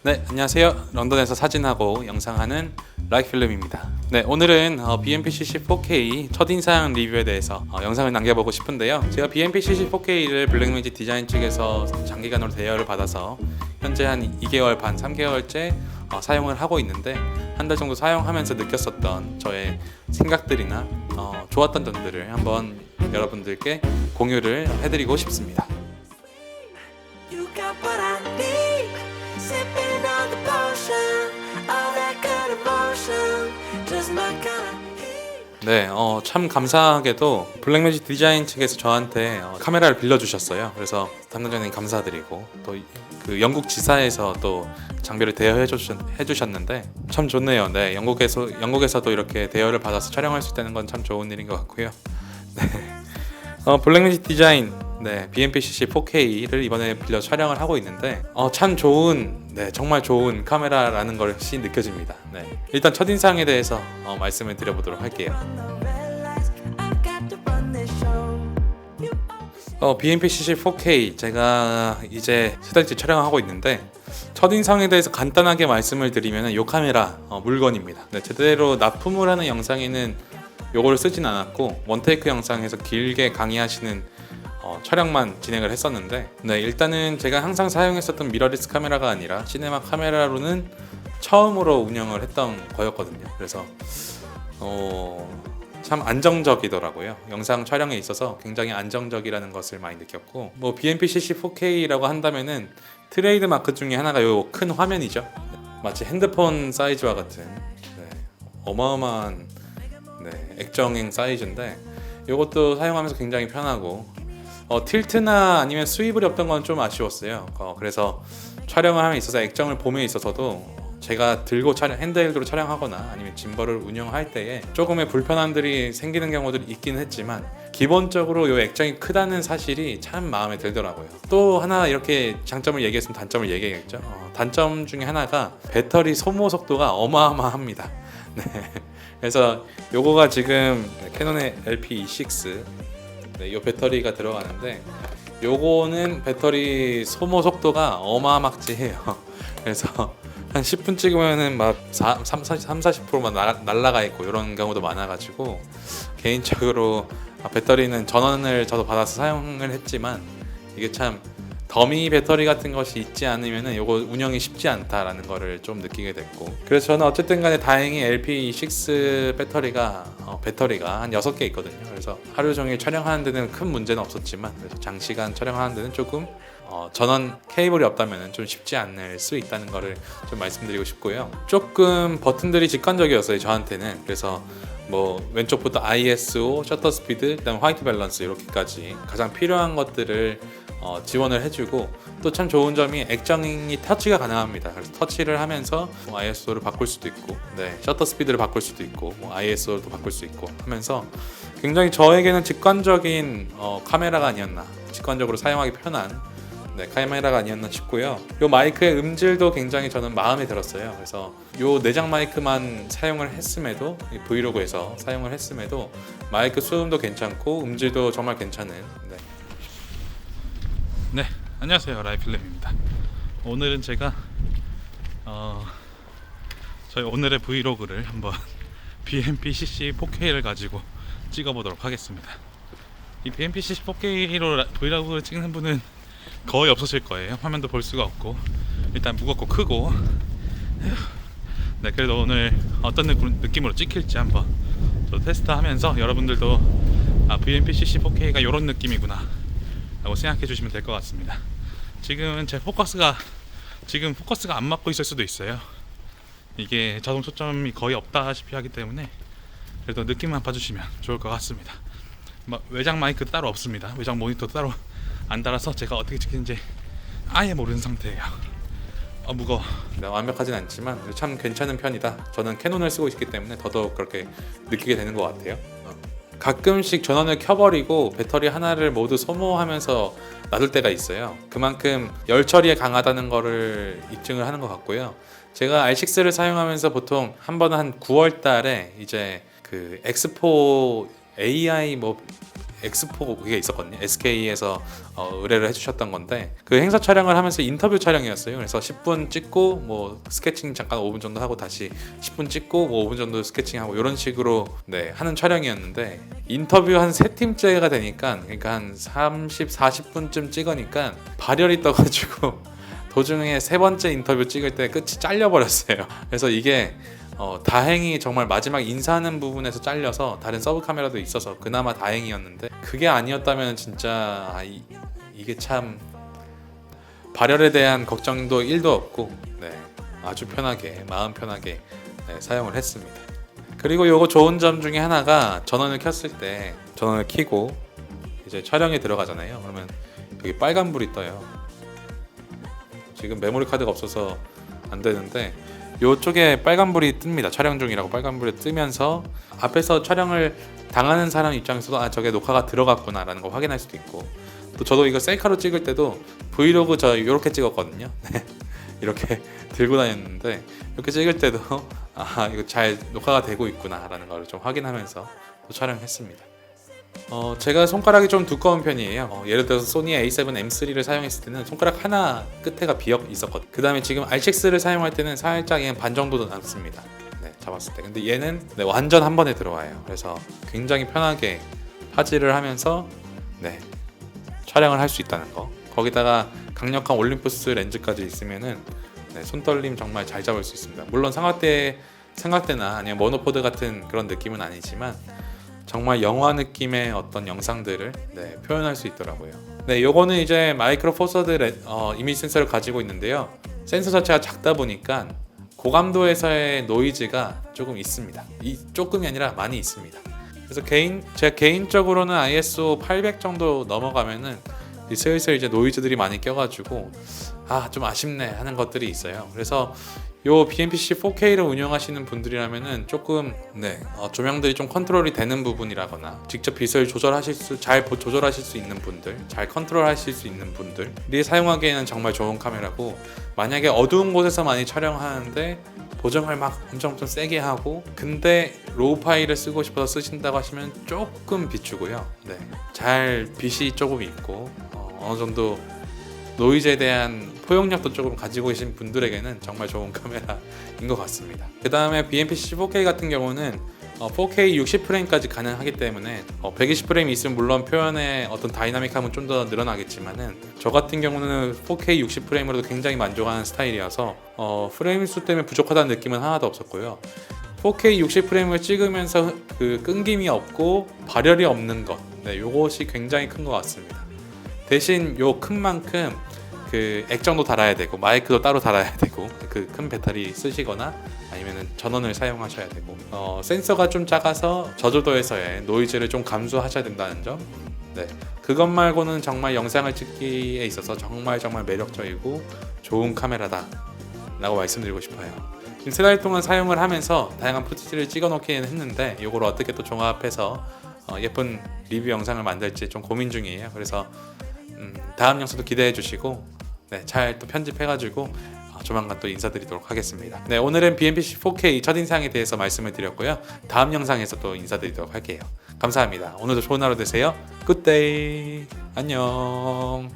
네, 안녕하세요. 런던에서 사진하고 영상하는 라이필름입니다. 네, 오늘은 BMPCC 4K 첫인상 리뷰에 대해서 영상을 남겨보고 싶은데요. 제가 BMPCC 4K를 블랙매직 디자인 측에서 장기간으로 대여를 받아서 현재 한 2개월 반, 3개월째 사용을 하고 있는데 한 달 정도 사용하면서 느꼈었던 저의 생각들이나 좋았던 점들을 한번 여러분들께 공유를 해드리고 싶습니다. You got what I need, sipping on the potion, all that good emotion, just my kind of heat. 네, 참 감사하게도 블랙매직 디자인 측에서 저한테 카메라를 빌려주셨어요. 그래서 담당자님 감사드리고 또 그 영국 지사에서 또 장비를 대여해 주셨는데 참 좋네요. 네, 영국에서도 이렇게 대여를 받아서 촬영할 수 있다는 건 참 좋은 일인 것 같고요. 네, 블랙매직 디자인 BMPCC 4K를 이번에 빌려 촬영을 하고 있는데 참 좋은, 정말 좋은 카메라라는 것이 느껴집니다. 일단 첫인상에 대해서 말씀을 드려보도록 할게요. I've got to run this show. You BMPCC 4K 제가 이제 세 달째 촬영하고 있는데 첫인상에 대해서 간단하게 말씀을 드리면 이 카메라 물건입니다. 제대로 납품을 하는 영상에는 요거를 쓰진 않았고 원테이크 영상에서 길게 강의하시는 촬영만 진행을 했었는데 일단은 제가 항상 사용했었던 미러리스 카메라가 아니라 시네마 카메라로는 처음으로 운영을 했던 거였거든요. 그래서 참 안정적이더라고요. 영상 촬영에 있어서 굉장히 안정적이라는 것을 많이 느꼈고 BMPCC 4K라고 한다면은 트레이드 마크 중에 하나가 요 큰 화면이죠. 마치 핸드폰 사이즈와 같은 어마어마한 액정행 사이즈인데 이것도 사용하면서 굉장히 편하고 틸트나 아니면 스위블이 없던 건 좀 아쉬웠어요. 그래서 촬영을 함에 있어서 액정을 봄에 있어서도 제가 들고 핸드헬드로 촬영하거나 아니면 짐벌을 운영할 때에 조금의 불편함들이 생기는 경우들이 있긴 했지만 기본적으로 이 액정이 크다는 사실이 참 마음에 들더라고요. 또 하나 이렇게 장점을 얘기했으면 단점을 얘기해야겠죠. 단점 중에 하나가 배터리 소모 속도가 어마어마합니다. 그래서 요거가 지금 캐논의 LP-E6 이 배터리가 들어가는데 요거는 배터리 소모 속도가 어마막지해요. 그래서 한 10분 찍으면은 막 30-40%만 날라가 있고 이런 경우도 많아가지고 개인적으로 배터리는 전원을 저도 받아서 사용을 했지만 이게 참 더미 배터리 같은 것이 있지 않으면은 요거 운영이 쉽지 않다라는 거를 좀 느끼게 됐고 그래서 저는 어쨌든 간에 다행히 LP6 배터리가 한 6개 있거든요. 그래서 하루 종일 촬영하는 데는 큰 문제는 없었지만 그래서 장시간 촬영하는 데는 조금 전원 케이블이 없다면 좀 쉽지 않을 수 있다는 거를 좀 말씀드리고 싶고요. 조금 버튼들이 직관적이었어요 저한테는. 그래서 왼쪽부터 ISO, 셔터 스피드, 그다음 화이트 밸런스 이렇게까지 가장 필요한 것들을 지원을 해주고 또 참 좋은 점이 액정이 터치가 가능합니다. 그래서 터치를 하면서 ISO를 바꿀 수도 있고 셔터 스피드를 바꿀 수도 있고 ISO도 바꿀 수 있고 하면서 굉장히 저에게는 직관적인 카메라가 아니었나, 직관적으로 사용하기 편한 카메라가 아니었나 싶고요. 요 마이크의 음질도 굉장히 저는 마음에 들었어요. 그래서 요 내장 마이크만 사용을 했음에도 브이로그에서 사용을 했음에도 마이크 수음도 괜찮고 음질도 정말 괜찮은 안녕하세요, 라이필름입니다. 오늘은 제가 저희 오늘의 브이로그를 한번 BMPCC 4K를 가지고 찍어보도록 하겠습니다. 이 BMPCC 4K로 브이로그를 찍는 분은 거의 없으실 거예요. 화면도 볼 수가 없고 일단 무겁고 크고 그래도 오늘 어떤 느낌으로 찍힐지 한번 저 테스트하면서 여러분들도 BMPCC 4K가 이런 느낌이구나 라고 생각해 주시면 될 것 같습니다. 지금은 제 포커스가 안 맞고 있을 수도 있어요. 이게 자동 초점이 거의 없다시피 하기 때문에 그래도 느낌만 봐주시면 좋을 것 같습니다. 외장 마이크 따로 없습니다. 외장 모니터 따로 안 달아서 제가 어떻게 찍히는지 아예 모르는 상태예요. 무거워. 완벽하진 않지만 참 괜찮은 편이다. 저는 캐논을 쓰고 있기 때문에 더더욱 그렇게 느끼게 되는 것 같아요. 가끔씩 전원을 켜버리고 배터리 하나를 모두 소모하면서 놔둘 때가 있어요. 그만큼 열 처리에 강하다는 거를 입증을 하는 것 같고요. 제가 R6를 사용하면서 보통 한 번은 한 9월 달에 이제 그 엑스포 AI 엑스포 그게 있었거든요. SK에서 의뢰를 해주셨던 건데 그 행사 촬영을 하면서 인터뷰 촬영이었어요. 그래서 10분 찍고 뭐 스케칭 잠깐 5분 정도 하고 다시 10분 찍고 뭐 5분 정도 스케칭하고 이런 식으로 네, 하는 촬영이었는데 인터뷰 한 3팀째가 되니까 그러니까 한 30, 40분쯤 찍으니까 발열이 떠가지고 도중에 세 번째 인터뷰 찍을 때 끝이 잘려버렸어요. 그래서 이게 다행히 정말 마지막 인사하는 부분에서 잘려서 다른 서브 카메라도 있어서 그나마 다행이었는데 그게 아니었다면 진짜 이게 참 발열에 대한 걱정도 1도 없고 네, 아주 편하게 마음 편하게 네, 사용을 했습니다. 그리고 요거 좋은 점 중에 하나가 전원을 켰을 때 전원을 켜고 이제 촬영에 들어가잖아요. 그러면 여기 빨간불이 떠요. 지금 메모리 카드가 없어서 안 되는데 이쪽에 빨간불이 뜹니다. 촬영 중이라고 빨간불이 뜨면서 앞에서 촬영을 당하는 사람 입장에서도 아 저게 녹화가 들어갔구나 라는 거 확인할 수도 있고 또 저도 이거 셀카로 찍을 때도 브이로그 저 이렇게 찍었거든요. 이렇게 들고 다녔는데 이렇게 찍을 때도 아 이거 잘 녹화가 되고 있구나 라는 걸 좀 확인하면서 또 촬영했습니다. 제가 손가락이 좀 두꺼운 편이에요. 예를 들어서 소니의 A7M3를 사용했을 때는 손가락 하나 끝에가 비어 있었거든요. 그 다음에 지금 R6를 사용할 때는 살짝 얘는 반 정도 남습니다. 네, 잡았을 때. 근데 얘는 네, 완전 한 번에 들어와요. 그래서 굉장히 편하게 화질을 하면서 네, 촬영을 할 수 있다는 거. 거기다가 강력한 올림푸스 렌즈까지 있으면은 네, 손떨림 정말 잘 잡을 수 있습니다. 물론 삼각대나 아니면 모노포드 같은 그런 느낌은 아니지만 정말 영화 느낌의 어떤 영상들을 네, 표현할 수 있더라고요. 네, 요거는 이제 마이크로 포서드 이미지 센서를 가지고 있는데요. 센서 자체가 작다 보니까 고감도에서의 노이즈가 조금 있습니다. 조금이 아니라 많이 있습니다. 그래서 제가 개인적으로는 ISO 800 정도 넘어가면은 슬슬 이제 노이즈들이 많이 껴가지고 좀 아쉽네 하는 것들이 있어요. 그래서 요 BMPC 4K를 운영하시는 분들이라면은 조금 조명들이 좀 컨트롤이 되는 부분이라거나 직접 빛을 잘 조절하실 수 있는 분들, 잘 컨트롤하실 수 있는 분들이 사용하기에는 정말 좋은 카메라고 만약에 어두운 곳에서 많이 촬영하는데 보정을 막 엄청 세게 하고 근데 로우 파일을 쓰고 싶어서 쓰신다고 하시면 조금 비추고요. 네, 잘 빛이 조금 있고 어느 정도 노이즈에 대한 포용력도 조금 가지고 계신 분들에게는 정말 좋은 카메라인 것 같습니다. 그 다음에 BMPC 4K 같은 경우는 4K 60프레임까지 가능하기 때문에 120프레임이 있으면 물론 표현의 어떤 다이나믹함은 좀 더 늘어나겠지만은 저 같은 경우는 4K 60프레임으로도 굉장히 만족하는 스타일이어서 프레임 수 때문에 부족하다는 느낌은 하나도 없었고요. 4K 60프레임을 찍으면서 그 끊김이 없고 발열이 없는 것, 요것이 굉장히 큰 것 같습니다. 대신 요 큰 만큼 그 액정도 달아야 되고 마이크도 따로 달아야 되고 그 큰 배터리 쓰시거나 아니면은 전원을 사용하셔야 되고 센서가 좀 작아서 저조도에서의 노이즈를 좀 감수하셔야 된다는 점. 네, 그것 말고는 정말 영상을 찍기에 있어서 정말 매력적이고 좋은 카메라다 라고 말씀드리고 싶어요. 지금 3달 동안 사용을 하면서 다양한 푸티지를 찍어 놓기는 했는데 이걸 어떻게 또 종합해서 예쁜 리뷰 영상을 만들지 좀 고민 중이에요. 그래서 다음 영상도 기대해 주시고 잘 또 편집해가지고 조만간 또 인사드리도록 하겠습니다. 네, 오늘은 BMPC 4K 첫인상에 대해서 말씀을 드렸고요. 다음 영상에서 또 인사드리도록 할게요. 감사합니다. 오늘도 좋은 하루 되세요. 굿데이. 안녕.